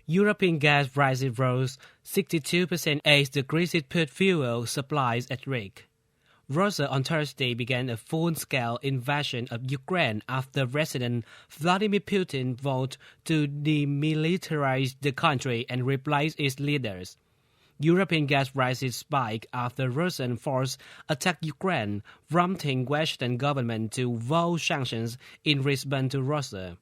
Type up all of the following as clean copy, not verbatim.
European gas prices rose 62% as the crisis put fuel supplies at risk. Russia on Thursday began a full-scale invasion of Ukraine after President Vladimir Putin voted to demilitarize the country and replace its leaders. European gas prices spiked after Russian forces attacked Ukraine, prompting Western governments to vote sanctions in response to Russia.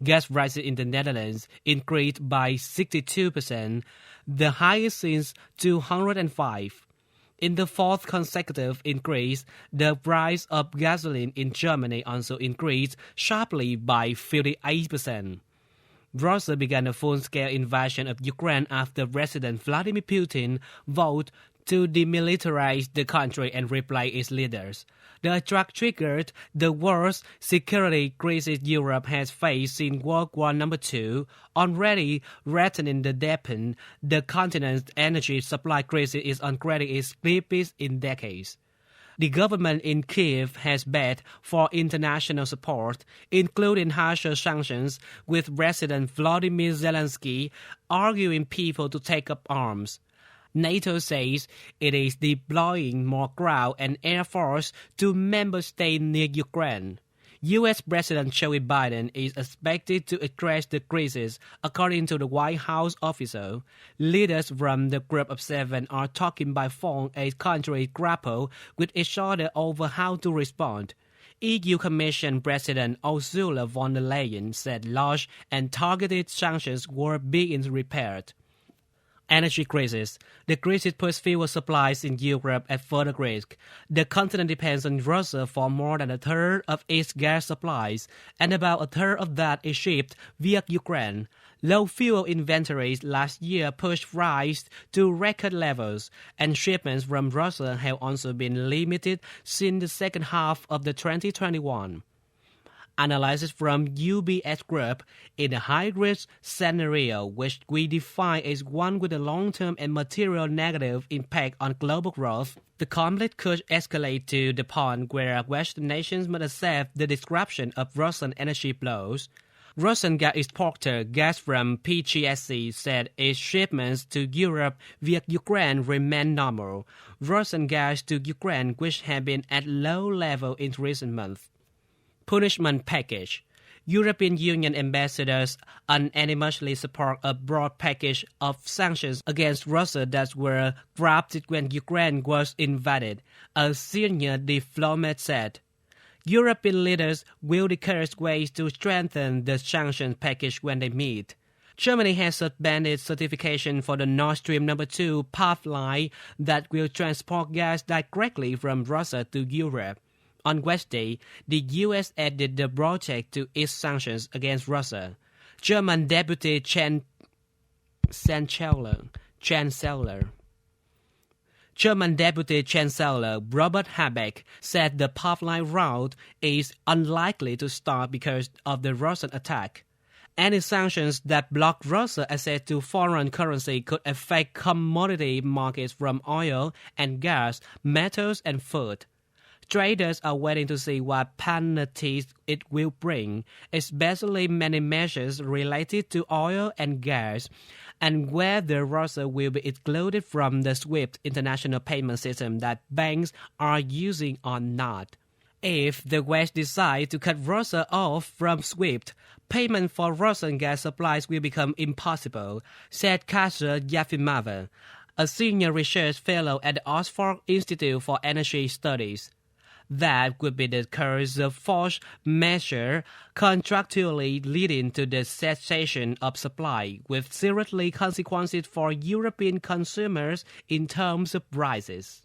Gas prices in the Netherlands increased by 62%, the highest since 2005. In the fourth consecutive increase, the price of gasoline in Germany also increased sharply by 58%. Russia began a full-scale invasion of Ukraine after President Vladimir Putin voted to demilitarize the country and replace its leaders. The attack triggered the worst security crisis Europe has faced since World War II, already threatening to deepen the continent's energy supply crisis is on its deepest in decades. The government in Kiev has begged for international support, including harsher sanctions, with President Volodymyr Zelensky arguing people to take up arms. NATO says it is deploying more ground and air force to member states near Ukraine. U.S. President Joe Biden is expected to address the crisis, according to the White House official. Leaders from the Group of Seven are talking by phone as countries grapple with each other over how to respond. EU Commission President Ursula von der Leyen said large and targeted sanctions were being prepared. Energy crisis. The crisis puts fuel supplies in Europe at further risk. The continent depends on Russia for more than a third of its gas supplies, and about a third of that is shipped via Ukraine. Low fuel inventories last year pushed prices to record levels, and shipments from Russia have also been limited since the second half of the 2021. Analysis from UBS Group, in a high-risk scenario which we define as one with a long-term and material negative impact on global growth, the conflict could escalate to the point where Western nations must accept the disruption of Russian energy flows. Russian gas exporter Gazprom PGSC said its shipments to Europe via Ukraine remain normal. Russian gas to Ukraine, which had been at low level in recent months. Punishment package. European Union ambassadors unanimously support a broad package of sanctions against Russia that were drafted when Ukraine was invaded, a senior diplomat said. European leaders will discuss ways to strengthen the sanctions package when they meet. Germany has suspended certification for the Nord Stream No. 2 pipeline that will transport gas directly from Russia to Europe. On Wednesday, the U.S. added the project to its sanctions against Russia. German Deputy Chancellor Robert Habeck said the pipeline route is unlikely to start because of the Russian attack. Any sanctions that block Russia's access to foreign currency could affect commodity markets from oil and gas, metals and food. Traders are waiting to see what penalties it will bring, especially many measures related to oil and gas, and whether Russia will be excluded from the SWIFT international payment system that banks are using or not. If the West decides to cut Russia off from SWIFT, payment for Russian gas supplies will become impossible, said Kasia Yefimova, a senior research fellow at the Oxford Institute for Energy Studies. That would be the curse of force measure contractually leading to the cessation of supply, with serious consequences for European consumers in terms of prices.